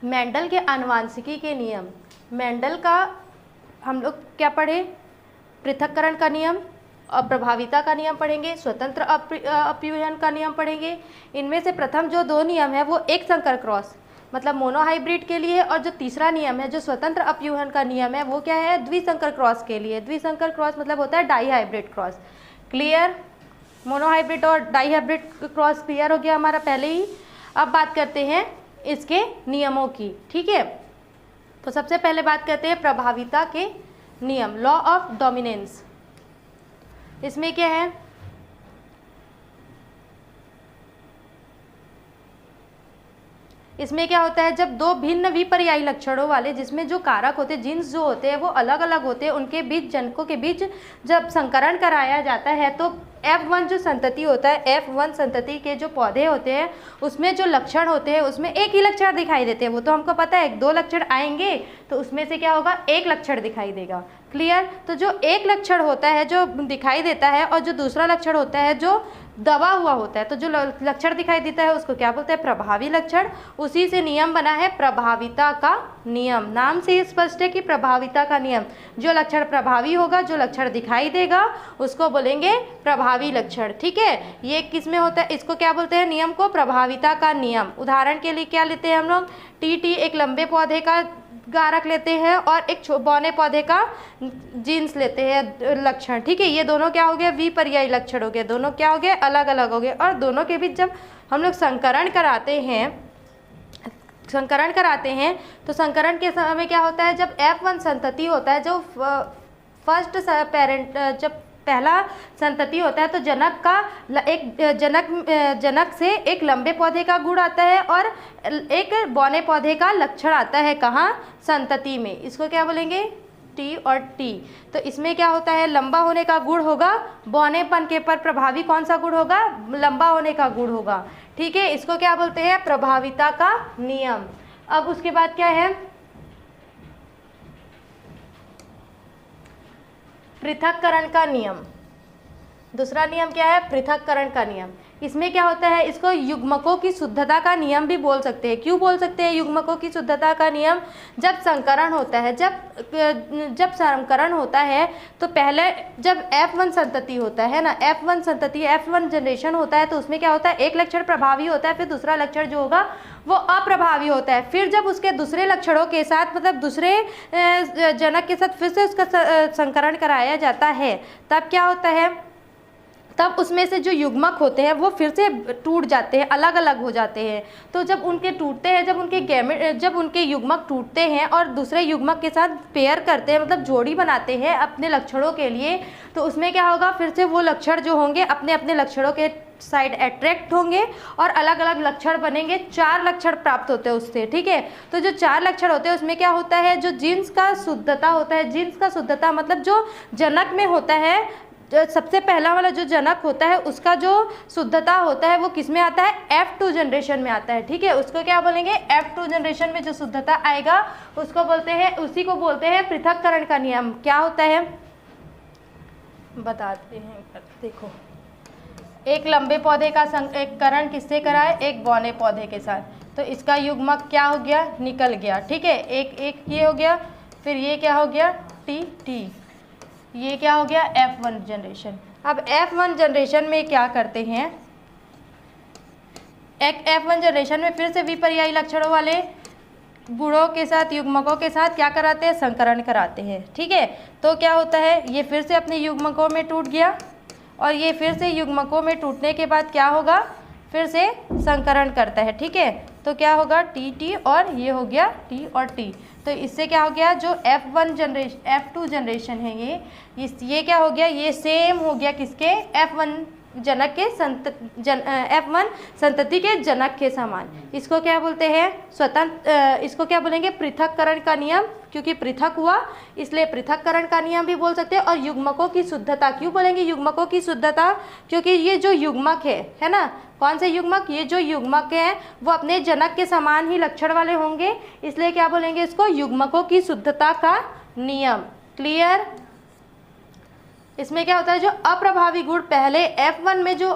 Mendel के आनुवांशिकी के नियम। मेंडल का हम लोग क्या पढ़े? पृथक्करण का नियम और प्रभाविता का नियम पढ़ेंगे, स्वतंत्र अपव्यूहन का नियम पढ़ेंगे। इनमें से प्रथम जो दो नियम है वो एक संकर क्रॉस मतलब मोनोहाइब्रिड के लिए, और जो तीसरा नियम है जो स्वतंत्र अपव्यूहन का नियम है वो क्या है? द्विसंकर क्रॉस के लिए। द्विसंकर क्रॉस मतलब होता है dihybrid cross. Clear? Monohybrid और डाई हाइब्रिड क्रॉस क्लियर हो गया हमारा पहले ही। अब बात करते हैं इसके नियमों की, ठीक है। तो सबसे पहले बात करते हैं प्रभाविता के नियम, लॉ ऑफ डोमिनेंस। इसमें क्या है? इसमें क्या होता है? जब दो भिन्न विपर्यायी लक्षणों वाले, जिसमें जो कारक होते हैं, जीन्स जो होते हैं वो अलग अलग होते हैं, उनके बीच, जनकों के बीच जब संकरण कराया जाता है तो F1 जो संतति होता है, F1 संतति के जो पौधे होते हैं उसमें जो लक्षण होते हैं उसमें एक ही लक्षण दिखाई देते हैं। वो तो हमको पता है, दो लक्षण आएंगे तो उसमें से क्या होगा? एक लक्षण दिखाई देगा। क्लियर? तो जो एक लक्षण होता है जो दिखाई देता है और जो दूसरा लक्षण होता है जो दबा हुआ होता है, तो जो लक्षण दिखाई देता है उसको क्या बोलते हैं? प्रभावी लक्षण। उसी से नियम बना है प्रभाविता का नियम। नाम से ही स्पष्ट है कि प्रभाविता का नियम, जो लक्षण प्रभावी होगा, जो लक्षण दिखाई देगा उसको बोलेंगे प्रभावी लक्षण। ठीक है, ये किस में होता है? इसको क्या बोलते हैं? नियम को प्रभाविता का नियम। उदाहरण के लिए क्या लेते हैं हम लोग? टी एक लंबे पौधे का कारक लेते हैं और एक बौने पौधे का जीन्स लेते हैं लक्षण। ठीक है, ये दोनों क्या हो गए? विपर्यायी लक्षण हो गए। दोनों क्या हो गए? अलग अलग हो गए। और दोनों के बीच जब हम लोग संकरण कराते हैं तो संकरण के समय क्या होता है? जब F1 संतति होता है, जो फर्स्ट पेरेंट, जब पहला संतति होता है तो जनक का एक जनक से एक लंबे पौधे का गुण आता है और एक बौने पौधे का लक्षण आता है। कहाँ? संतति में। इसको क्या बोलेंगे? टी और टी। तो इसमें क्या होता है? लंबा होने का गुण होगा, बौनेपन के पर प्रभावी कौन सा गुण होगा? लंबा होने का गुण होगा। ठीक है, इसको क्या बोलते हैं? प्रभाविता का नियम। अब उसके बाद क्या है? पृथक्करण का नियम। दूसरा नियम क्या है? पृथक्करण का नियम। इसमें क्या होता है? इसको युग्मकों की शुद्धता का नियम भी बोल सकते हैं। क्यों बोल सकते हैं युग्मकों की शुद्धता का नियम? जब संकरण होता है, जब संकरण होता है तो पहले जब F1 संतति होता है ना, F1 संतति, F1 जनरेशन होता है तो उसमें क्या होता है? एक लक्षण प्रभावी होता है, फिर दूसरा लक्षण जो होगा वो अप्रभावी होता है। फिर जब उसके दूसरे लक्षणों के साथ, मतलब दूसरे जनक के साथ फिर से उसका संकरण कराया जाता है, तब क्या होता है? तब उसमें से जो युग्मक होते हैं वो फिर से टूट जाते हैं, अलग अलग हो जाते हैं। तो जब उनके टूटते हैं, जब उनके युग्मक टूटते हैं और दूसरे युग्मक के साथ पेयर करते हैं, मतलब जोड़ी बनाते हैं अपने लक्षणों के लिए, तो उसमें क्या होगा? फिर से वो लक्षण जो होंगे अपने अपने लक्षणों के साइड अट्रैक्ट होंगे और अलग अलग लक्षण बनेंगे। 4 लक्षण प्राप्त होते हैं उससे। ठीक है, तो जो 4 लक्षण होते हैं उसमें क्या होता है? जो जीन्स का शुद्धता होता है, जीन्स का शुद्धता मतलब जो जनक में होता है, जो सबसे पहला वाला जो जनक होता है उसका जो शुद्धता होता है वो किस में आता है? F2 जनरेशन में आता है। ठीक है, उसको क्या बोलेंगे? F2 जनरेशन में जो शुद्धता आएगा उसको बोलते हैं, उसी को बोलते हैं पृथक्करण का नियम। क्या होता है बताते हैं, देखो। एक लंबे पौधे का एक करण किससे कराए? एक बौने पौधे के साथ, तो इसका युग्मक क्या हो गया? निकल गया। ठीक है, एक ये हो गया, फिर ये क्या हो गया? टी, ये क्या हो गया? F1 generation. अब F1 जनरेशन में क्या करते हैं? एक F1 जनरेशन में फिर से विपर्यायी लक्षणों वाले गुणों के साथ, युग्मकों के साथ क्या कराते हैं? संकरण कराते हैं। ठीक है, तो क्या होता है? ये फिर से अपने युग्मकों में टूट गया और ये फिर से युग्मकों में टूटने के बाद क्या होगा? फिर से संकरण करता है। ठीक है, तो क्या होगा? टी और ये हो गया टी और टी। तो इससे क्या हो गया? जो F2 जनरेशन है ये क्या हो गया? ये सेम हो गया किसके? F1 जनक के F1 संतति के जनक के समान। इसको क्या बोलते हैं? इसको क्या बोलेंगे? पृथक्करण का नियम। क्योंकि पृथक हुआ इसलिए पृथक्करण का नियम भी बोल सकते हैं। और युग्मकों की शुद्धता क्यों बोलेंगे? युग्मकों की शुद्धता क्योंकि ये जो युग्मक है ना, कौन से युग्मक? ये जो युग्मक हैं वो अपने जनक के समान ही लक्षण वाले होंगे, इसलिए क्या बोलेंगे इसको? युग्मकों की शुद्धता का नियम। क्लियर? इसमें क्या होता है? जो अप्रभावी गुण पहले F1 में जो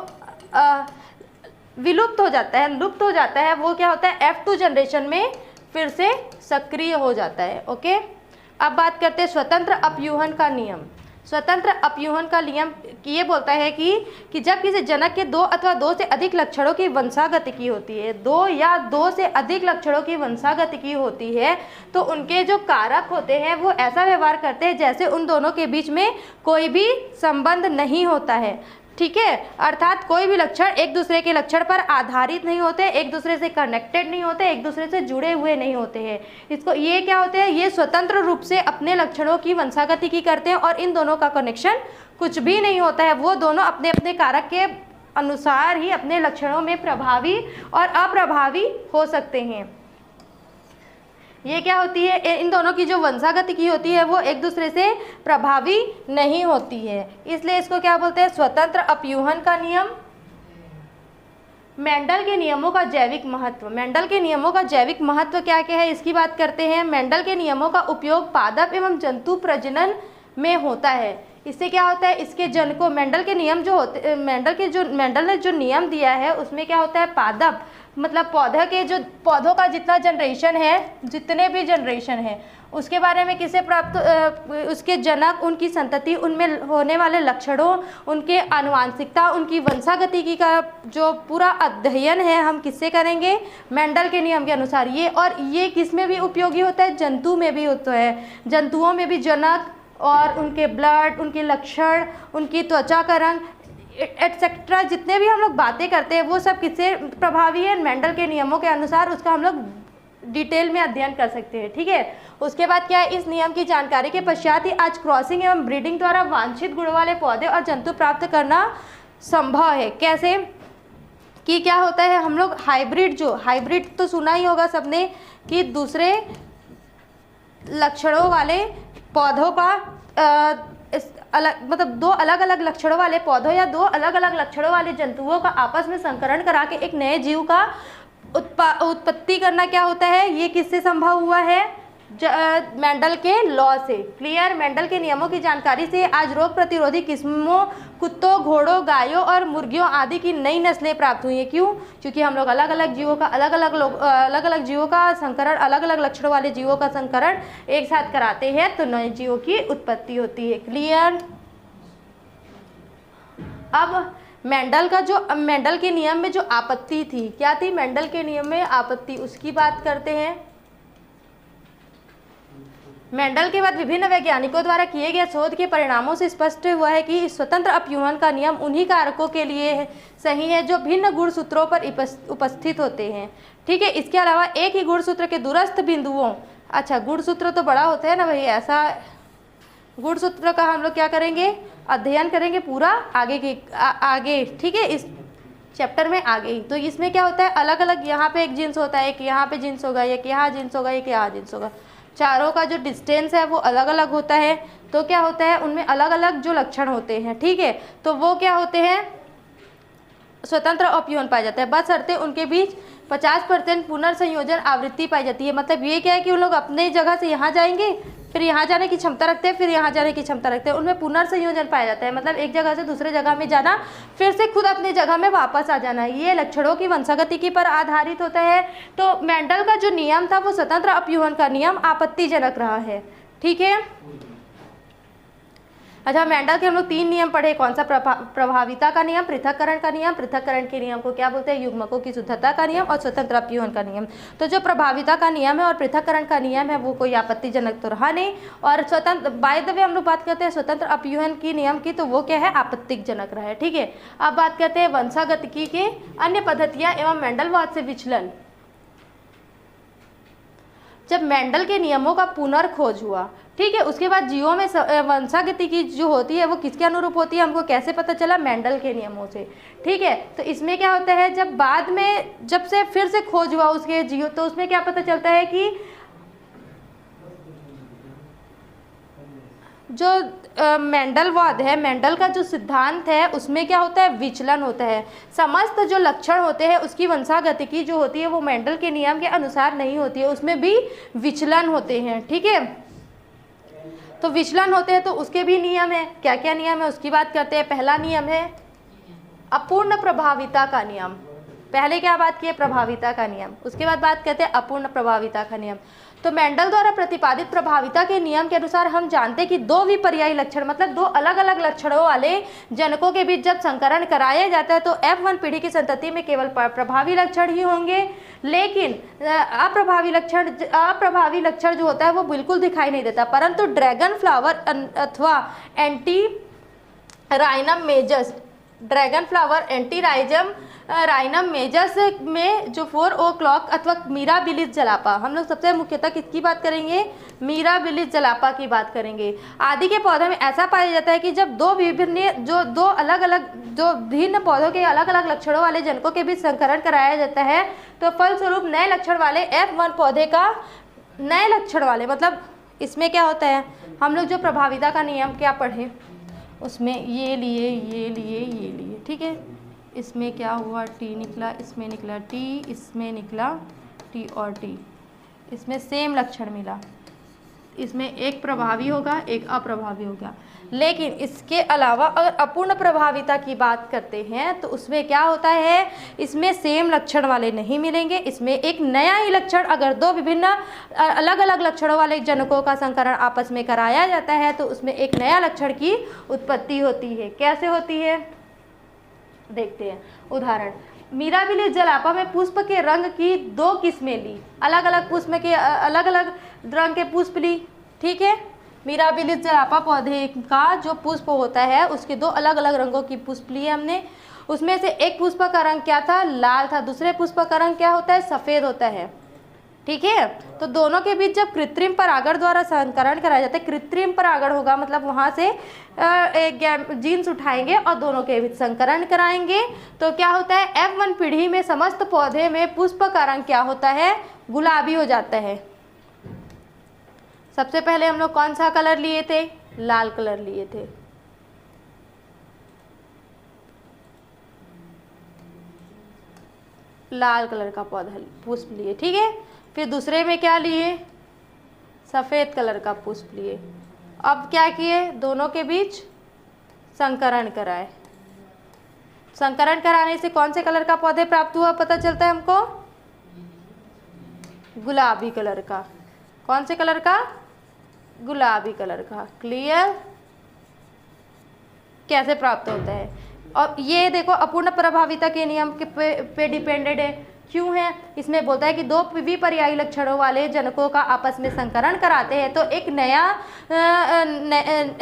लुप्त हो जाता है वो क्या होता है? F2 जनरेशन में फिर से सक्रिय हो जाता है। ओके, अब बात करते हैं स्वतंत्र अपयूहन का नियम। स्वतंत्र अपयूहन का नियम ये बोलता है कि जब किसी जनक के दो अथवा दो से अधिक लक्षणों की वंशागतिकी होती है, दो या दो से अधिक लक्षणों की वंशागतिकी होती है, तो उनके जो कारक होते हैं वो ऐसा व्यवहार करते हैं जैसे उन दोनों के बीच में कोई भी संबंध नहीं होता है। ठीक है, अर्थात कोई भी लक्षण एक दूसरे के लक्षण पर आधारित नहीं होते, एक दूसरे से कनेक्टेड नहीं होते, एक दूसरे से जुड़े हुए नहीं होते हैं। इसको ये क्या होते हैं, ये स्वतंत्र रूप से अपने लक्षणों की वंशागतिकी करते हैं और इन दोनों का कनेक्शन कुछ भी नहीं होता है। वो दोनों अपने अपने कारक के अनुसार ही अपने लक्षणों में प्रभावी और अप्रभावी हो सकते हैं। ये क्या होती है, इन दोनों की जो वंशागतिकी होती है वो एक दूसरे से प्रभावी नहीं होती है, इसलिए इसको क्या बोलते हैं, स्वतंत्र अपयूहन का नियम। मेंडल के नियमों का जैविक महत्व। मेंडल के नियमों का जैविक महत्व क्या क्या है, इसकी बात करते हैं। मेंडल के नियमों का उपयोग पादप एवं जंतु प्रजनन में होता है। इससे क्या होता है, इसके जनको मेंडल के नियम जो होते, मेंडल ने जो नियम दिया है उसमें क्या होता है, पादप मतलब पौधों का जितना जनरेशन है, जितने भी जनरेशन है उसके बारे में किसे प्राप्त, उसके जनक, उनकी संतति, उनमें होने वाले लक्षणों, उनके आनुवांशिकता, उनकी वंशागतिकी का जो पूरा अध्ययन है हम किससे करेंगे, मेंडल के नियम के अनुसार। ये किस में भी उपयोगी होता है, जंतु में भी होता है। जंतुओं में भी जनक और उनके ब्लड, उनके लक्षण, उनकी त्वचा का रंग एटसेट्रा जितने भी हम लोग बातें करते हैं वो सब किससे प्रभावी है, मेंडल के नियमों के अनुसार। उसका हम लोग डिटेल में अध्ययन कर सकते हैं। ठीक है, उसके बाद क्या है, इस नियम की जानकारी के पश्चात ही आज क्रॉसिंग एवं ब्रीडिंग द्वारा वांछित गुण वाले पौधे और जंतु प्राप्त करना संभव है। कैसे कि क्या होता है, हम लोग हाइब्रिड तो सुना ही होगा सबने कि दूसरे लक्षणों वाले पौधों का मतलब दो अलग अलग लक्षणों वाले पौधों या दो अलग अलग लक्षणों वाले जंतुओं का आपस में संकरण करा के एक नए जीव का उत्पत्ति करना क्या होता है, ये किससे संभव हुआ है, मेंडल के लॉ से। क्लियर, मेंडल के नियमों की जानकारी से आज रोग प्रतिरोधी किस्मों, कुत्तों, घोड़ों, गायों और मुर्गियों आदि की नई नस्लें प्राप्त हुई हैं। क्यों, क्योंकि हम लोग अलग अलग जीवों का अलग अलग जीवों का संकरण, अलग अलग लक्षणों वाले जीवों का संकरण एक साथ कराते हैं तो नए जीवों की उत्पत्ति होती है। क्लियर। अब मेंडल के नियम में जो आपत्ति थी, क्या थी मेंडल के नियम में आपत्ति, उसकी बात करते हैं। मेंडल के बाद विभिन्न वैज्ञानिकों द्वारा किए गए शोध के परिणामों से स्पष्ट हुआ है कि स्वतंत्र अपयूहन का नियम उन्हीं कारकों के लिए सही है जो भिन्न गुणसूत्रों पर उपस्थित होते हैं। ठीक है, इसके अलावा एक ही गुणसूत्र के दूरस्थ बिंदुओं, अच्छा गुणसूत्र तो बड़ा होता है ना भाई, ऐसा गुणसूत्र का हम लोग क्या करेंगे, अध्ययन करेंगे पूरा आगे। ठीक है, इस चैप्टर में आगे ही। तो इसमें क्या होता है, अलग अलग यहाँ पे एक जीन्स होता है, एक यहाँ पे जीन्स होगा, एक यहाँ जीन्स होगा, एक यहाँ जीन्स होगा, चारों का जो डिस्टेंस है वो अलग अलग होता है। तो क्या होता है, उनमें अलग अलग जो लक्षण होते हैं। ठीक है, तो वो क्या होते हैं, स्वतंत्र अपयूहन पाया जाता है, बशर्ते उनके बीच 50% पुनर्संयोजन आवृत्ति पाई जाती है। मतलब ये क्या है कि उन लोग अपने जगह से यहाँ जाएंगे, फिर यहाँ जाने की क्षमता रखते हैं, फिर यहाँ जाने की क्षमता रखते हैं, उनमें पुनर्संयोजन पाया जाता है। मतलब एक जगह से दूसरे जगह में जाना, फिर से खुद अपनी जगह में वापस आ जाना, ये लक्षणों की वंशागतिकी पर आधारित होता है। तो मेंडल का जो नियम था वो स्वतंत्र अपयूहन का नियम आपत्तिजनक रहा है। ठीक है, अच्छा मेंडल के हम लोग 3 नियम पढ़े, कौन सा, प्रभाविता का नियम, पृथक्करण का नियम, पृथक्करण के नियम को क्या बोलते हैं, युग्मकों की शुद्धता का नियम, और स्वतंत्र अपयूहन का नियम। तो जो प्रभाविता का नियम है और पृथक्करण का नियम है वो कोई आपत्तिजनक तो रहा नहीं, और स्वतंत्र, बाय द वे हम लोग बात करते हैं स्वतंत्र अपयूहन की नियम की, तो वो क्या है, आपत्तिजनक रहा है। ठीक है, अब बात करते हैं वंशागतिकी के अन्य पद्धतियाँ एवं मेंडलवाद से विचलन। जब मेंडल के नियमों का पुनर्खोज हुआ, ठीक है, उसके बाद जीवों में वंशागतिकी जो होती है वो किसके अनुरूप होती है, हमको कैसे पता चला, मेंडल के नियमों से। ठीक है, तो इसमें क्या होता है, जब बाद में जब से फिर से खोज हुआ उसके जीव, तो उसमें क्या पता चलता है कि जो मेंडलवाद है, मेंडल का जो सिद्धांत है उसमें क्या होता है, विचलन होता है। समस्त जो लक्षण होते हैं उसकी वंशागतिकी जो होती है वो मेंडल के नियम के अनुसार नहीं होती है, उसमें भी विचलन होते हैं। ठीक है, तो विचलन होते हैं तो उसके भी नियम है। क्या क्या नियम है उसकी बात करते हैं। पहला नियम है अपूर्ण प्रभाविता का नियम। पहले क्या बात की है, प्रभाविता का नियम, उसके बाद बात करते हैं अपूर्ण प्रभाविता का नियम। तो मेंडल द्वारा प्रतिपादित प्रभाविता के नियम के अनुसार हम जानते हैं कि दो विपर्यायी लक्षण मतलब दो अलग अलग लक्षणों वाले जनकों के बीच जब संकरण कराया जाता है तो F1 पीढ़ी की संतति में केवल प्रभावी लक्षण ही होंगे, लेकिन अप्रभावी लक्षण जो होता है वो बिल्कुल दिखाई नहीं देता। परंतु ड्रैगन फ्लावर अथवा एंटी राइनम मेजस में जो 4 o'clock अथवा मिराबिलिस जलापा, हम लोग सबसे मुख्यतः किसकी बात करेंगे, मिराबिलिस जलापा की बात करेंगे, आदि के पौधों में ऐसा पाया जाता है कि जब दो भिन्न पौधों के अलग अलग लक्षणों वाले जनकों के बीच संकरण कराया जाता है तो फलस्वरूप नए लक्षण वाले F1 पौधे का नए लक्षण वाले मतलब इसमें क्या होता है, हम लोग जो प्रभाविता का नियम क्या पढ़े उसमें ये लिए, ठीक है, इसमें क्या हुआ, टी निकला, इसमें निकला टी, इसमें निकला टी और टी, इसमें सेम लक्षण मिला, इसमें एक प्रभावी होगा एक अप्रभावी होगा। लेकिन इसके अलावा अगर अपूर्ण प्रभाविता की बात करते हैं तो उसमें क्या होता है, इसमें सेम लक्षण वाले नहीं मिलेंगे, इसमें एक नया ही लक्षण, अगर दो विभिन्न अलग अलग लक्षणों वाले जनकों का संकरण आपस में कराया जाता है तो उसमें एक नया लक्षण की उत्पत्ति होती है। कैसे होती है देखते हैं उदाहरण। मिराबिलिस जलापा में पुष्प के रंग की 2 किस्में ली, अलग अलग पुष्प के अलग अलग रंग के पुष्प ली, ठीक है। मिराबिलिस जलापा पौधे का जो पुष्प होता है उसके 2 अलग अलग रंगों की पुष्प लिए हमने, उसमें से एक पुष्प का रंग क्या था, लाल था, दूसरे पुष्प का रंग क्या होता है, सफ़ेद होता है, ठीक है। तो दोनों के बीच जब कृत्रिम परागण द्वारा संकरण कराया जाता है, कृत्रिम परागण होगा मतलब वहाँ से एक जीन्स उठाएंगे और दोनों के बीच संकरण कराएंगे तो क्या होता है, F1 पीढ़ी में समस्त पौधे में पुष्प का रंग क्या होता है, गुलाबी हो जाता है। सबसे पहले हम लोग कौन सा कलर लिए थे, लाल कलर लिए थे, लाल कलर का पौधा पुष्प लिए, ठीक है। फिर दूसरे में क्या लिए, सफ़ेद कलर का पुष्प लिए। अब क्या किए, दोनों के बीच संकरण कराए, संकरण कराने से कौन से कलर का पौधे प्राप्त हुआ पता चलता है हमको, गुलाबी कलर का। कौन से कलर का, गुलाबी कलर का। क्लियर, कैसे प्राप्त होता है। और ये देखो अपूर्ण प्रभाविता के नियम के पे डिपेंडेड है, क्यों है, इसमें बोलता है कि 2 विपर्यायी लक्षणों वाले जनकों का आपस में संकरण कराते हैं तो एक नया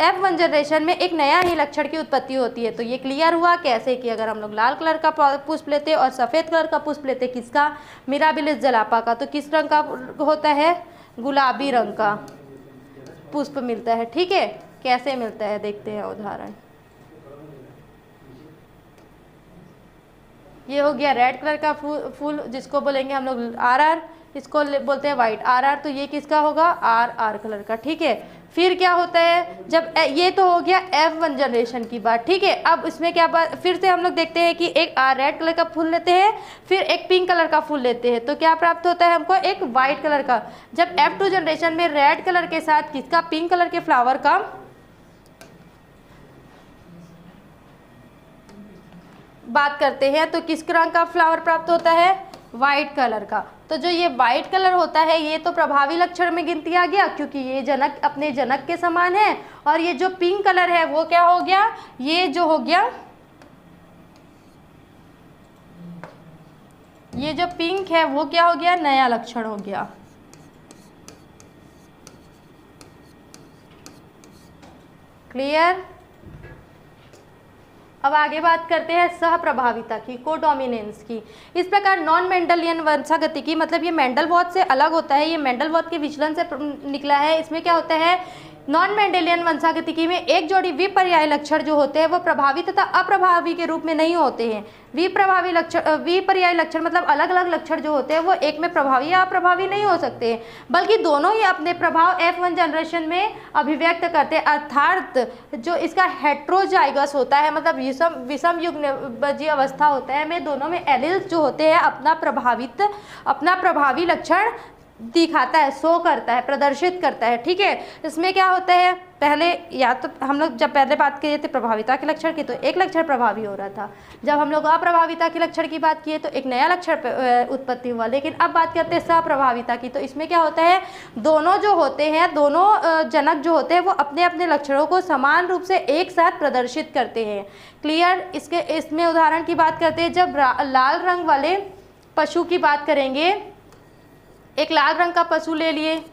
F1 जनरेशन में एक नया ही लक्षण की उत्पत्ति होती है। तो ये क्लियर हुआ कैसे कि अगर हम लोग लाल कलर का पुष्प लेते और सफ़ेद कलर का पुष्प लेते, किसका, मिराबिलिस जलापा का, तो किस रंग का होता है, गुलाबी रंग का पुष्प मिलता है, ठीक है। कैसे मिलता है देखते हैं उदाहरण। ये हो गया रेड कलर का फूल जिसको बोलेंगे हम लोग RR, इसको बोलते हैं वाइट RR, तो ये किसका होगा, RR कलर का, ठीक है। फिर क्या होता है, जब ये तो हो गया F1 जनरेशन की बात, ठीक है। अब इसमें क्या बात, फिर से हम लोग देखते हैं कि एक रेड कलर का फूल लेते हैं, फिर एक पिंक कलर का फूल लेते हैं, तो क्या प्राप्त होता है हमको, एक वाइट कलर का। जब F2 जनरेशन में रेड कलर के साथ किसका, पिंक कलर के फ्लावर का बात करते हैं तो किस रंग का फ्लावर प्राप्त होता है, वाइट कलर का। तो जो ये वाइट कलर होता है ये तो प्रभावी लक्षण में गिनती आ गया क्योंकि ये जनक अपने जनक के समान है, और ये जो पिंक कलर है वो क्या हो गया, ये जो हो गया, ये जो पिंक है वो क्या हो गया, नया लक्षण हो गया। क्लियर। अब आगे बात करते हैं सहप्रभाविता की, कोडोमिनेंस की। इस प्रकार नॉन मेंडलियन वंशागतिकी, मतलब ये मेंडलवॉथ से अलग होता है, ये मेंडलवॉथ के विचलन से निकला है। इसमें क्या होता है, नॉन मेंडेलियन वंशागतिकी में एक जोड़ी विपर्याय लक्षण जो होते हैं वो प्रभावी तथा अप्रभावी के रूप में नहीं होते हैं। विपर्याय लक्षण मतलब अलग अलग लक्षण जो होते हैं वो एक में प्रभावी या अप्रभावी नहीं हो सकते हैं, बल्कि दोनों ही अपने प्रभाव F1 जनरेशन में अभिव्यक्त करते हैं। अर्थात जो इसका हेट्रोजाइगस होता है, मतलब विषम युग्मजीय अवस्था होता है, में दोनों में एलिल्स जो होते हैं अपना प्रभावी लक्षण दिखाता है, शो करता है, प्रदर्शित करता है। ठीक है, इसमें क्या होता है, पहले या तो हम लोग जब पहले बात किए थे प्रभाविता के लक्षण की तो एक लक्षण प्रभावी हो रहा था, जब हम लोग अप्रभाविता के लक्षण की बात किए तो एक नया लक्षण उत्पत्ति हुआ। लेकिन अब बात करते हैं सप्रभाविता की, तो इसमें क्या होता है, दोनों जो होते हैं, दोनों जनक जो होते हैं वो अपने अपने लक्षणों को समान रूप से एक साथ प्रदर्शित करते हैं। क्लियर। इसमें उदाहरण की बात करते हैं, जब लाल रंग वाले पशु की बात करेंगे, एक लाल रंग का पशु ले लिए,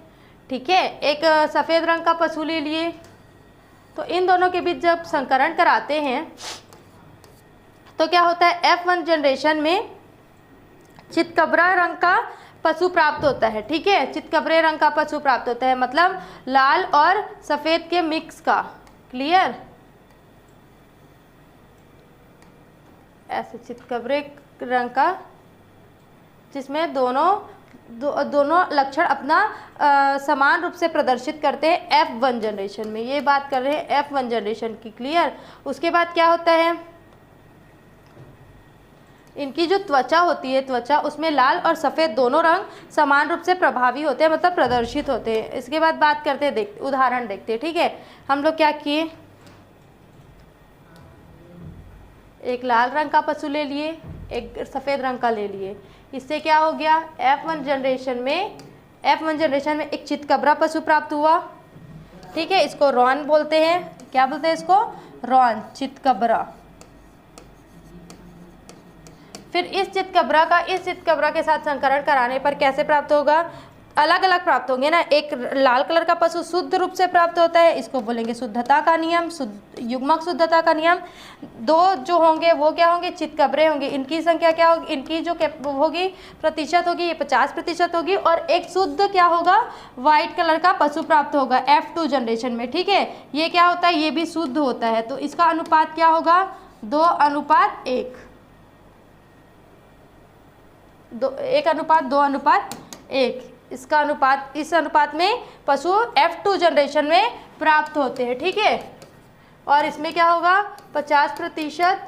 ठीक है, एक सफ़ेद रंग का पशु ले लिए, तो इन दोनों के बीच जब संकरण कराते हैं तो क्या होता है, F1 जनरेशन में चितकबरा रंग का पशु प्राप्त होता है। ठीक है, चितकबरे रंग का पशु प्राप्त होता है, मतलब लाल और सफ़ेद के मिक्स का। क्लियर। ऐसे चितकबरे रंग का जिसमें दोनों लक्षण अपना समान रूप से प्रदर्शित करते हैं F1 जनरेशन में। ये बात कर रहे हैं F1 जनरेशन की। क्लियर। उसके बाद क्या होता है, इनकी जो त्वचा होती है, त्वचा उसमें लाल और सफ़ेद दोनों रंग समान रूप से प्रभावी होते हैं, मतलब प्रदर्शित होते हैं। इसके बाद बात करते हैं, उदाहरण देखते हैं। ठीक है, हम लोग क्या किए, एक लाल रंग का पशु ले लिए, एक सफ़ेद रंग का ले लिए। इससे क्या हो गया, F1 जनरेशन में एक चितकबरा पशु प्राप्त हुआ। ठीक है, इसको रॉन बोलते हैं। क्या बोलते हैं इसको, रॉन, चितकबरा। फिर इस चितकबरा के साथ संकरण कराने पर कैसे प्राप्त होगा, अलग अलग प्राप्त होंगे ना। एक लाल कलर का पशु शुद्ध रूप से प्राप्त होता है, इसको बोलेंगे शुद्धता का नियम, युग्मक शुद्धता का नियम। दो जो होंगे वो क्या होंगे, चितकबरे होंगे, इनकी संख्या क्या होगी, इनकी जो होगी प्रतिशत होगी, ये 50% होगी। और एक शुद्ध क्या होगा, वाइट कलर का पशु प्राप्त होगा F2 जनरेशन में। ठीक है, ये क्या होता है, ये भी शुद्ध होता है, तो इसका अनुपात क्या होगा, 2:1, 1:2:1। इसका अनुपात, इस अनुपात में पशु F2 जनरेशन में प्राप्त होते हैं। ठीक है, और इसमें क्या होगा, 50%,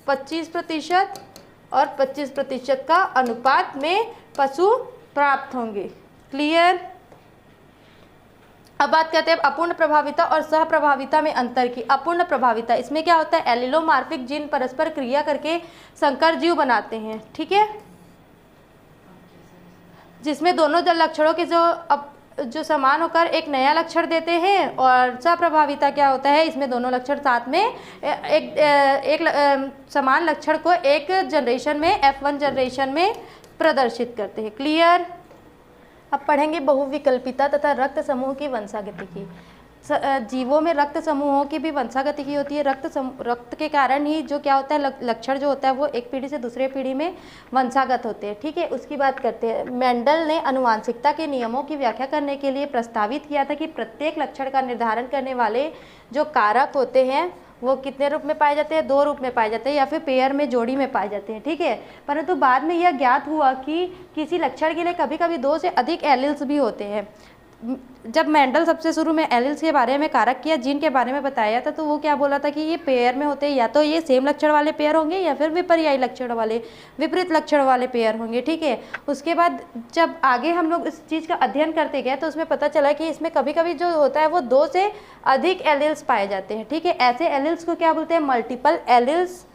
25% और 25% का अनुपात में पशु प्राप्त होंगे। क्लियर। अब बात करते हैं अपूर्ण प्रभाविता और सहप्रभाविता में अंतर की। अपूर्ण प्रभाविता, इसमें क्या होता है, एलिलोमार्फिक जीन परस्पर क्रिया करके संकर जीव बनाते हैं। ठीक है, जिसमें दोनों लक्षणों के जो समान होकर एक नया लक्षण देते हैं। और सप्रभाविता क्या होता है, इसमें दोनों लक्षण साथ में एक समान लक्षण को एक जनरेशन में, F1 जनरेशन में प्रदर्शित करते हैं। क्लियर। अब पढ़ेंगे बहुविकल्पिता तथा रक्त समूह की वंशागतिकी। जीवों में रक्त समूहों की भी वंशागतिकी होती है। रक्त के कारण ही जो क्या होता है, लक्षण जो होता है वो एक पीढ़ी से दूसरे पीढ़ी में वंशागत होते हैं। ठीक है, उसकी बात करते हैं। मेंडल ने आनुवांशिकता के नियमों की व्याख्या करने के लिए प्रस्तावित किया था कि प्रत्येक लक्षण का निर्धारण करने वाले जो कारक होते हैं वो कितने रूप में पाए जाते हैं, 2 रूप में पाए जाते हैं, या फिर पेयर में, जोड़ी में पाए जाते हैं। ठीक है, परंतु बाद में यह ज्ञात हुआ कि किसी लक्षण के लिए कभी कभी 2 से अधिक एलिल्स भी होते हैं। जब मेंडल सबसे शुरू में एलिल्स के बारे में, कारक या जीन के बारे में बताया था, तो वो क्या बोला था कि ये पेयर में होते हैं, या तो ये सेम लक्षण वाले पेयर होंगे या फिर विपर्यायी लक्षण वाले, विपरीत लक्षण वाले पेयर होंगे। ठीक है, उसके बाद जब आगे हम लोग इस चीज़ का अध्ययन करते गए तो उसमें पता चला कि इसमें कभी कभी जो होता है वो 2 से अधिक एलिल्स पाए जाते हैं। ठीक है, ऐसे एलिल्स को क्या बोलते हैं, मल्टीपल एलिल्स,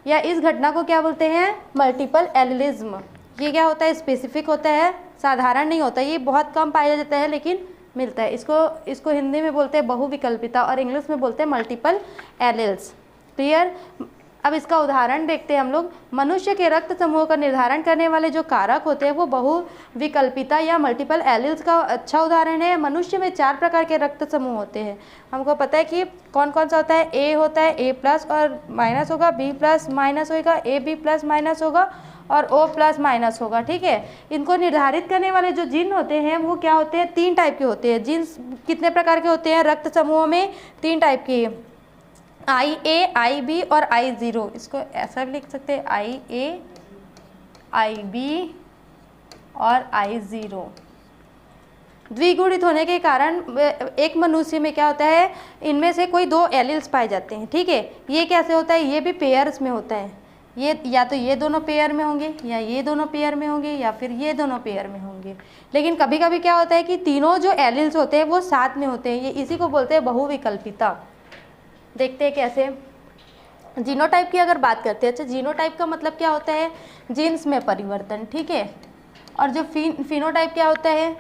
या इस घटना को क्या बोलते हैं, मल्टीपल एलिलिज्म। ये क्या होता है, स्पेसिफिक होता है, साधारण नहीं होता, ये बहुत कम पाया जाता है लेकिन मिलता है। इसको हिंदी में बोलते हैं बहुविकल्पिता और इंग्लिश में बोलते हैं मल्टीपल एलिल्स। क्लियर। अब इसका उदाहरण देखते हैं हम लोग। मनुष्य के रक्त समूह का निर्धारण करने वाले जो कारक होते हैं वो बहुविकल्पिता या मल्टीपल एलिल्स का अच्छा उदाहरण है। मनुष्य में 4 प्रकार के रक्त समूह होते हैं। हमको पता है कि कौन कौन सा होता है, ए होता है, A+ और माइनस होगा, B+- होगा, AB+- होगा और O+- होगा। ठीक है, इनको निर्धारित करने वाले जो जीन होते हैं वो क्या होते हैं, 3 टाइप के होते हैं। जीन्स कितने प्रकार के होते हैं, रक्त समूहों में 3 टाइप के, IA, IB और I0। इसको ऐसा भी लिख सकते हैं, IA, IB और I0। द्विगुणित होने के कारण एक मनुष्य में क्या होता है, इनमें से कोई 2 एलिल्स पाए जाते हैं। ठीक है, ये कैसे होता है, ये भी पेयर्स में होता है। ये या तो ये दोनों पेयर में होंगे, या ये दोनों पेयर में होंगे, या फिर ये दोनों पेयर में होंगे। लेकिन कभी कभी क्या होता है कि तीनों जो एलील्स होते हैं वो साथ में होते हैं, ये इसी को बोलते हैं बहुविकल्पिता। देखते हैं कैसे। जीनोटाइप की अगर बात करते हैं, अच्छा जीनोटाइप का मतलब क्या होता है, जीन्स में परिवर्तन, ठीक है। और जो फिनोटाइप क्या होता है,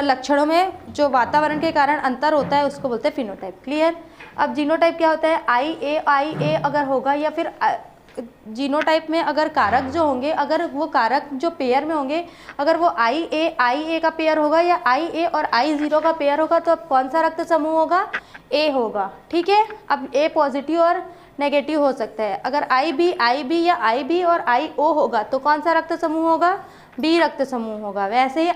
लक्षणों में जो वातावरण के कारण अंतर होता है उसको बोलते हैं फिनोटाइप। क्लियर। अब जीनोटाइप क्या होता है, आई ए अगर होगा, या फिर जीनोटाइप में अगर कारक जो होंगे, अगर वो कारक जो पेयर में होंगे, अगर वो आई ए का पेयर होगा या आई ए और आई जीरो का पेयर होगा, तो अब कौन सा रक्त समूह होगा, ए होगा, ठीक है। अब ए पॉजिटिव और नेगेटिव हो सकता है। अगर आई बी या आई बी और आई ओ होगा तो कौन सा रक्त समूह होगा, बी रक्त समूह होगा। वैसे ही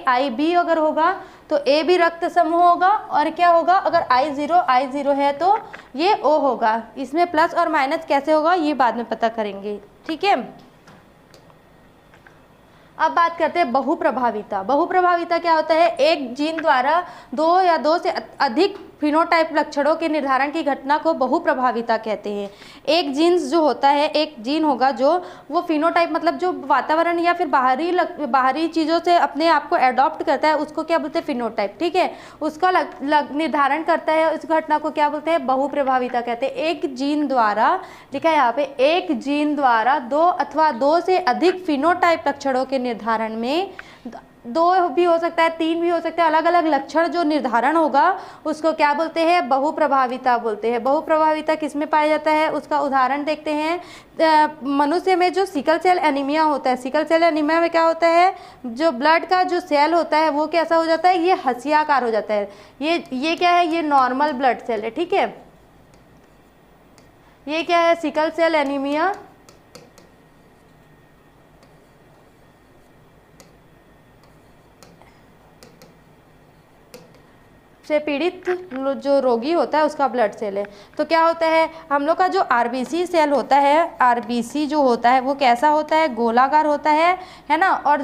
आई बी अगर होगा तो ए भी रक्त समूह होगा, और क्या होगा, अगर आई जीरो है तो ये ओ होगा। इसमें प्लस और माइनस कैसे होगा ये बाद में पता करेंगे, ठीक है। अब बात करते हैं बहुप्रभाविता। बहुप्रभाविता क्या होता है, एक जीन द्वारा दो या दो से अधिक फिनोटाइप लक्षणों के निर्धारण की घटना को बहुप्रभाविता कहते हैं। एक जीन्स जो होता है, एक जीन होगा जो वो फिनोटाइप मतलब जो वातावरण या फिर बाहरी चीज़ों से अपने आप को एडॉप्ट करता है उसको क्या बोलते हैं, फिनोटाइप, ठीक है। उसका निर्धारण करता है, इस घटना को क्या बोलते हैं, बहुप्रभाविता कहते हैं। एक जीन द्वारा, लिखा है यहाँ पे, एक जीन द्वारा दो अथवा दो से अधिक फिनोटाइप लक्षणों के निर्धारण में, दो भी हो सकता है, तीन भी हो सकता है, अलग अलग लक्षण जो निर्धारण होगा उसको क्या बोलते हैं, बहुप्रभाविता बोलते हैं। बहुप्रभाविता किस में पाया जाता है, उसका उदाहरण देखते हैं। मनुष्य में जो सिकल सेल एनीमिया होता है, सिकल सेल एनीमिया में क्या होता है, जो ब्लड का जो सेल होता है वो कैसा हो जाता है, ये हंसियाकार हो जाता है। ये क्या है, ये नॉर्मल ब्लड सेल है, ठीक है। ये क्या है, सिकल सेल एनीमिया से पीड़ित जो रोगी होता है उसका ब्लड सेल है। तो क्या होता है, हम लोग का जो आरबीसी सेल होता है, आरबीसी जो होता है वो कैसा होता है, गोलाकार होता है ना। और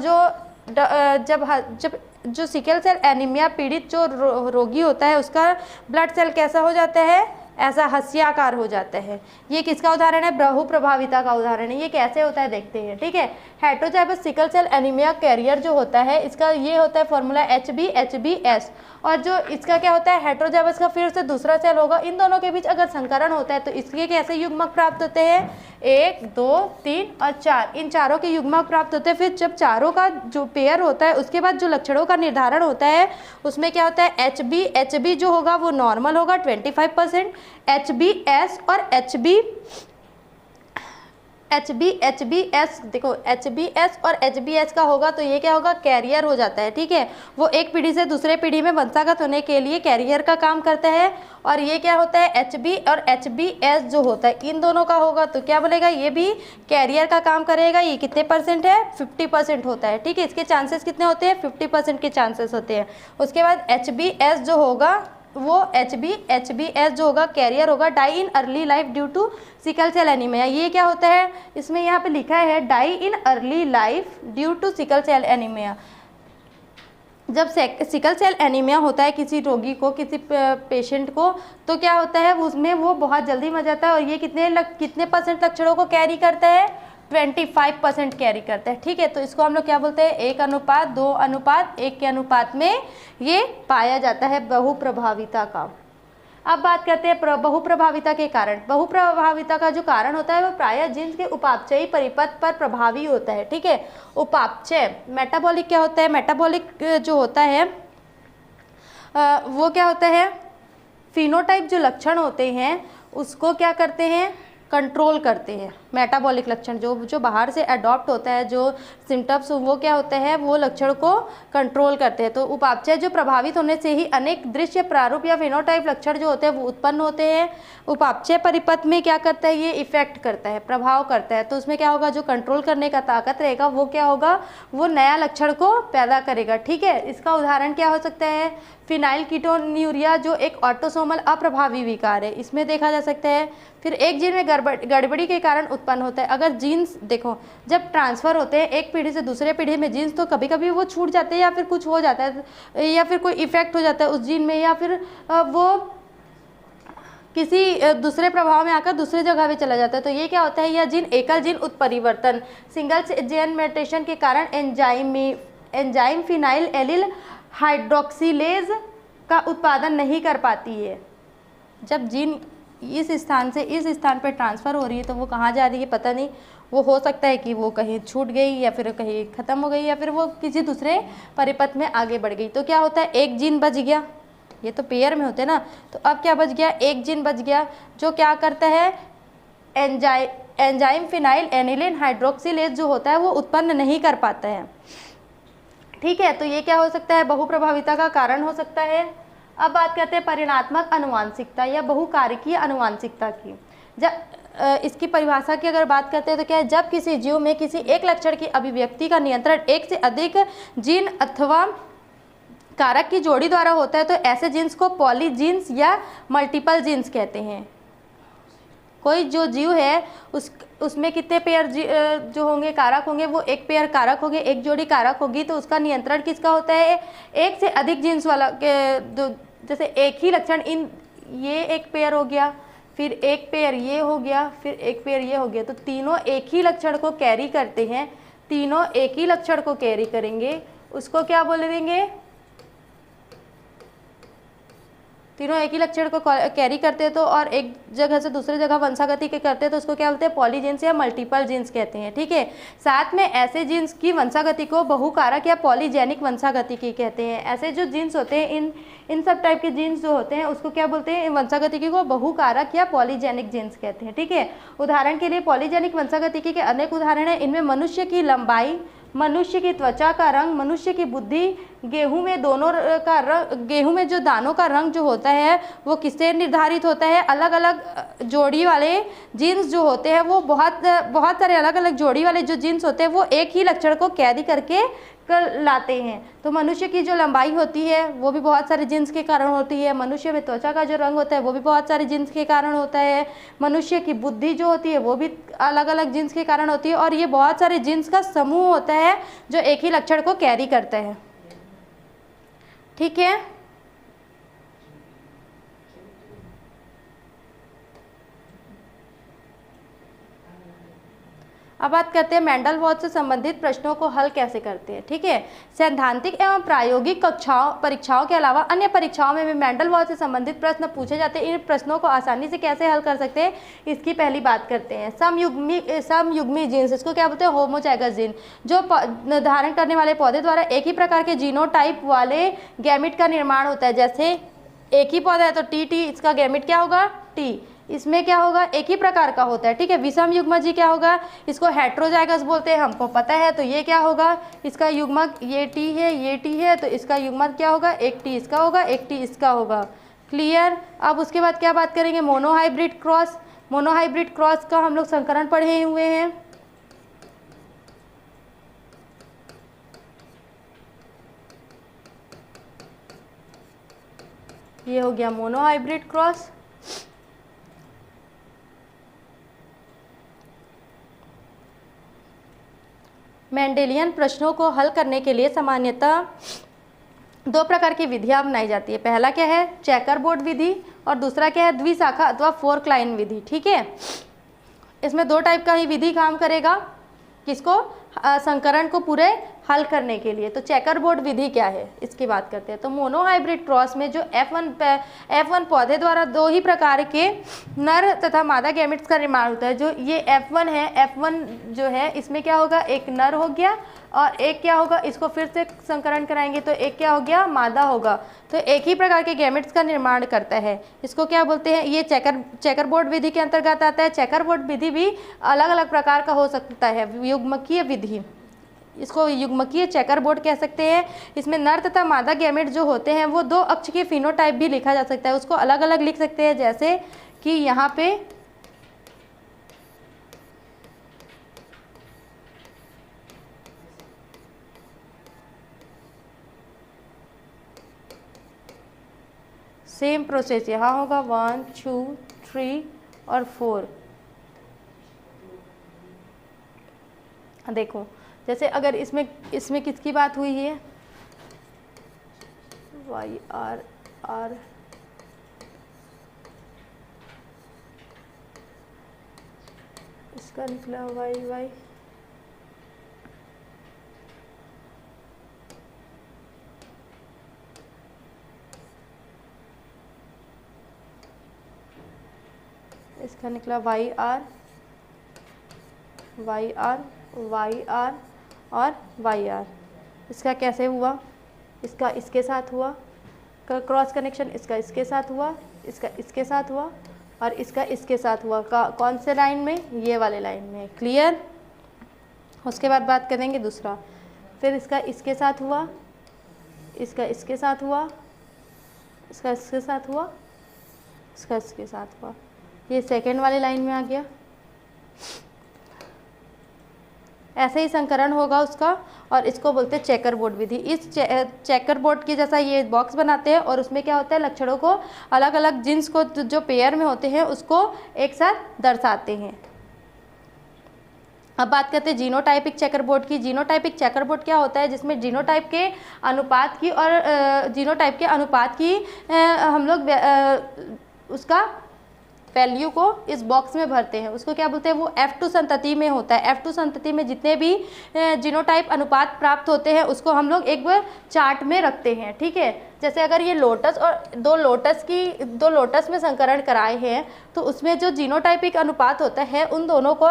जब जो सिकल सेल एनीमिया पीड़ित जो रोगी होता है उसका ब्लड सेल कैसा हो जाता है, ऐसा हंसियाकार हो जाता है। ये किसका उदाहरण है, बहुप्रभाविता का उदाहरण है। ये कैसे होता है देखते हैं, ठीक है। Heterozygous sickle cell anaemia carrier जो होता है, इसका ये होता है फॉर्मूला HbS। और जो इसका क्या होता है, हेटेरोजाइगस का फिर से दूसरा सेल होगा, इन दोनों के बीच अगर संकरण होता है तो इसके कैसे युग्मक प्राप्त होते हैं, 1 2 3 और 4, इन चारों के युग्मक प्राप्त होते हैं। फिर जब चारों का जो पेयर होता है उसके बाद जो लक्षणों का निर्धारण होता है उसमें क्या होता है, HB जो होगा वो नॉर्मल होगा 25%, HbS और HbS देखो, HbS और HbS का होगा तो ये क्या होगा, कैरियर हो जाता है, ठीक है। वो एक पीढ़ी से दूसरे पीढ़ी में वंशागत होने के लिए कैरियर का काम करता है। और ये क्या होता है, HB और HbS जो होता है इन दोनों का होगा तो क्या बोलेगा, ये भी कैरियर का काम करेगा। ये कितने परसेंट है, 50% होता है, ठीक है। इसके चांसेस कितने होते हैं, 50% के चांसेस होते हैं। उसके बाद HbS जो होगा वो HbS जो होगा कैरियर होगा, die in early life due to sickle cell anaemia. ये क्या होता है, इसमें यहाँ पे लिखा है die in early life due to sickle cell anaemia. जब सिकल सेल एनीमिया होता है किसी रोगी को, किसी पेशेंट को, तो क्या होता है उसमें वो बहुत जल्दी मर जाता है। और ये कितने परसेंट लक्षणों को कैरी करता है, 25% कैरी करता है, ठीक है। तो इसको हम लोग क्या बोलते हैं, 1:2:1 के अनुपात में ये पाया जाता है बहुप्रभाविता का। अब बात करते हैं बहुप्रभाविता के कारण। बहुप्रभाविता का जो कारण होता है वो प्रायः जीन्स के उपापचयी परिपथ पर प्रभावी होता है, ठीक है। उपापचय, मेटाबॉलिक क्या होता है, मेटाबॉलिक जो होता है वो क्या होता है, फिनोटाइप जो लक्षण होते हैं उसको क्या करते हैं, कंट्रोल करते हैं। मेटाबॉलिक लक्षण जो बाहर से अडॉप्ट होता है, जो सिम्टम्स वो क्या होते हैं, वो लक्षण को कंट्रोल करते हैं। तो उपापचय जो प्रभावित होने से ही अनेक दृश्य प्रारूप या फिनोटाइप लक्षण जो होते हैं वो उत्पन्न होते हैं। उपापचय परिपथ में क्या करता है, ये इफेक्ट करता है, प्रभाव करता है। तो उसमें क्या होगा, जो कंट्रोल करने का ताकत रहेगा वो क्या होगा, वो नया लक्षण को पैदा करेगा, ठीक है। इसका उदाहरण क्या हो सकता है, फिनाइलकीटोन्यूरिया जो एक ऑटोसोमल अप्रभावी विकार है, इसमें देखा जा सकता है। फिर एक जीन में गड़बड़ी के कारण उत्पन्न होता है। अगर जीन्स देखो, जब ट्रांसफ़र होते हैं एक पीढ़ी से दूसरे पीढ़ी में जीन्स, तो कभी कभी वो छूट जाते हैं या फिर कुछ हो जाता है या फिर कोई इफेक्ट हो जाता है उस जीन में, या फिर वो किसी दूसरे प्रभाव में आकर दूसरे जगह पे चला जाता है। तो ये क्या होता है, यह जीन एकल जीन उत्परिवर्तन सिंगल चेन म्यूटेशन के कारण एंजाइम फिनाइल एलिल हाइड्रोक्सिलेज का उत्पादन नहीं कर पाती है। जब जीन इस स्थान से इस स्थान पर ट्रांसफ़र हो रही है तो वो कहाँ जा रही है पता नहीं, वो हो सकता है कि वो कहीं छूट गई या फिर कहीं ख़त्म हो गई या फिर वो किसी दूसरे परिपथ में आगे बढ़ गई। तो क्या होता है, एक जीन बच गया, ये तो पेयर में होते हैं ना, तो अब क्या बच गया, एक जीन बच गया जो क्या करता है, एंजाइम फिनाइल एनिलिन हाइड्रोक्सिलेज जो होता है वो उत्पन्न नहीं कर पाता है। ठीक है, तो ये क्या हो सकता है, बहुप्रभाविता का कारण हो सकता है। अब बात करते हैं परिणात्मक आनुवांशिकता या बहुकारकीय आनुवांशिकता की। जब इसकी परिभाषा की अगर बात करते हैं तो क्या है, जब किसी जीव में किसी एक लक्षण की अभिव्यक्ति का नियंत्रण एक से अधिक जीन अथवा कारक की जोड़ी द्वारा होता है तो ऐसे जीन्स को पॉलीजीन्स या मल्टीपल जीन्स कहते हैं। कोई जो जीव है उसमें कितने पेयर जो होंगे कारक होंगे, वो एक पेयर कारक होंगे, एक जोड़ी कारक होगी, तो उसका नियंत्रण किसका होता है, एक से अधिक जीन्स वाला के जैसे एक ही लक्षण, इन ये एक पेयर हो गया, फिर एक पेयर ये हो गया, फिर एक पेयर ये हो गया, तो तीनों एक ही लक्षण को कैरी करते हैं, तीनों एक ही लक्षण को कैरी करेंगे, उसको क्या बोलेंगे, तीनों एक ही लक्षण को कैरी करते हैं तो और एक जगह से दूसरे जगह वंशागति के करते हैं तो उसको क्या बोलते हैं, पॉलीजीन्स या मल्टीपल जीन्स कहते हैं। ठीक है, साथ में ऐसे जीन्स की वंशागति को बहुकारक या पॉलीजेनिक वंशागति की कहते हैं। ऐसे जो जीन्स होते हैं इन सब टाइप के जीन्स जो होते हैं उसको क्या बोलते हैं, वंशागतिकी को बहुकारक या पॉलीजेनिक जीन्स कहते हैं। ठीक है, उदाहरण के लिए पॉलीजेनिक वंशागतिकी के अनेक उदाहरण हैं। इनमें मनुष्य की लंबाई, मनुष्य की त्वचा का रंग, मनुष्य की बुद्धि, गेहूं में दोनों का रंग, गेहूं में जो दानों का रंग जो होता है वो किससे निर्धारित होता है, अलग अलग जोड़ी वाले जीन्स जो होते हैं वो बहुत सारे अलग अलग जोड़ी वाले जो जीन्स होते हैं वो एक ही लक्षण को कैरी करके लाते हैं। तो मनुष्य की जो लंबाई होती है वो भी बहुत सारे जीन्स के कारण होती है, मनुष्य में त्वचा का जो रंग होता है वो भी बहुत सारे जीन्स के कारण होता है, मनुष्य की बुद्धि जो होती है वो भी अलग अलग जीन्स के कारण होती है, और ये बहुत सारे जीन्स का समूह होता है जो एक ही लक्षण को कैरी करते हैं। ठीक है, अब बात करते हैं मेंडल वॉच से संबंधित प्रश्नों को हल कैसे करते हैं। ठीक है, सैद्धांतिक एवं प्रायोगिक परीक्षाओं के अलावा अन्य परीक्षाओं में भी मेंडल वॉच से संबंधित प्रश्न पूछे जाते हैं। इन प्रश्नों को आसानी से कैसे हल कर सकते हैं, इसकी पहली बात करते हैं। समयुग्मी जीन्स, इसको क्या बोलते हैं, होमोजाइगस जीन, जो धारण करने वाले पौधे द्वारा एक ही प्रकार के जीनोटाइप वाले गैमिट का निर्माण होता है। जैसे एक ही पौधा है तो टी, इसका गैमिट क्या होगा, टी, इसमें क्या होगा, एक ही प्रकार का होता है। ठीक है, विषम युग्मजी क्या होगा, इसको हेट्रोजाइगस बोलते हैं, हमको पता है। तो ये क्या होगा, इसका युग्मक ये टी है, ये टी है, तो इसका युग्मक क्या होगा, एक टी इसका होगा, एक टी इसका होगा। क्लियर। अब उसके बाद क्या बात करेंगे, मोनोहाइब्रिड क्रॉस। मोनोहाइब्रिड क्रॉस का हम लोग संकरण पढ़े हुए हैं। ये हो गया मोनोहाइब्रिड क्रॉस। मेंडेलियन प्रश्नों को हल करने के लिए सामान्यतः दो प्रकार की विधियां अपनाई जाती है। पहला क्या है, चेकर बोर्ड विधि, और दूसरा क्या है, द्विशाखा अथवा फोर्क लाइन विधि। ठीक है, इसमें दो टाइप का ही विधि काम करेगा, किसको, संकरण को पूरे हल करने के लिए। तो चेकर बोर्ड विधि क्या है, इसकी बात करते हैं। तो मोनोहाइब्रिड क्रॉस में जो F1 पौधे द्वारा दो ही प्रकार के नर तथा मादा गैमेट्स का निर्माण होता है। जो ये F1 है, F1 जो है इसमें क्या होगा, एक नर हो गया और एक क्या होगा, इसको फिर से संकरण कराएंगे तो एक क्या हो गया, मादा होगा। तो एक ही प्रकार के गैमेट्स का निर्माण करता है, इसको क्या बोलते हैं, ये चेकर बोर्ड विधि के अंतर्गत आता है। चेकर बोर्ड विधि भी अलग अलग प्रकार का हो सकता है। युग्मकीय विधि, इसको युग्मकीय चेकर बोर्ड कह सकते हैं। इसमें नर तथा मादा गैमेट जो होते हैं वो दो अक्ष के फिनोटाइप भी लिखा जा सकता है, उसको अलग अलग लिख सकते हैं। जैसे कि यहाँ पे सेम प्रोसेस यहाँ होगा 1 2 3 और 4। देखो जैसे अगर इसमें किसकी बात हुई है, YR इसका निकला वाई वाई, इसका निकला Y R Y R Y R और वाई आर। इसका कैसे हुआ, इसका इसके साथ हुआ क्रॉस कनेक्शन, इसका इसके साथ हुआ, इसका इसके साथ हुआ और इसका इसके साथ हुआ। कौन से लाइन में, ये वाले लाइन में। क्लियर। उसके बाद बात करेंगे दूसरा, फिर इसका इसके साथ हुआ, इसका इसके साथ हुआ, इसका इसके साथ हुआ, इसका इसके साथ हुआ। ये सेकेंड वाले लाइन में आ गया। ऐसे ही संकरण होगा उसका, और इसको बोलते हैं चेकर बोर्ड विधि। इस चेकर बोर्ड की जैसा ये बॉक्स बनाते हैं और उसमें क्या होता है, लक्षणों को अलग अलग जिन्स को जो पेयर में होते हैं उसको एक साथ दर्शाते हैं। अब बात करते हैं जीनोटाइपिक चेकर बोर्ड की। जीनोटाइपिक चेकर बोर्ड क्या होता है, जिसमें जीनोटाइप के अनुपात की और जीनोटाइप के अनुपात की हम लोग उसका वैल्यू को इस बॉक्स में भरते हैं। उसको क्या बोलते हैं, वो F2 संतति में होता है। F2 संतति में जितने भी जीनोटाइप अनुपात प्राप्त होते हैं उसको हम लोग एक बार चार्ट में रखते हैं। ठीक है, जैसे अगर ये लोटस और दो लोटस में संकरण कराए हैं तो उसमें जो जीनोटाइपिक अनुपात होता है उन दोनों को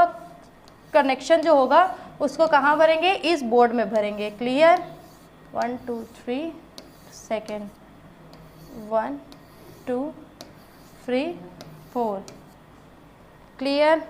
कनेक्शन जो होगा उसको कहाँ भरेंगे, इस बोर्ड में भरेंगे। क्लियर। 1 2 3 सेकेंड 1 2 3 4। क्लियर।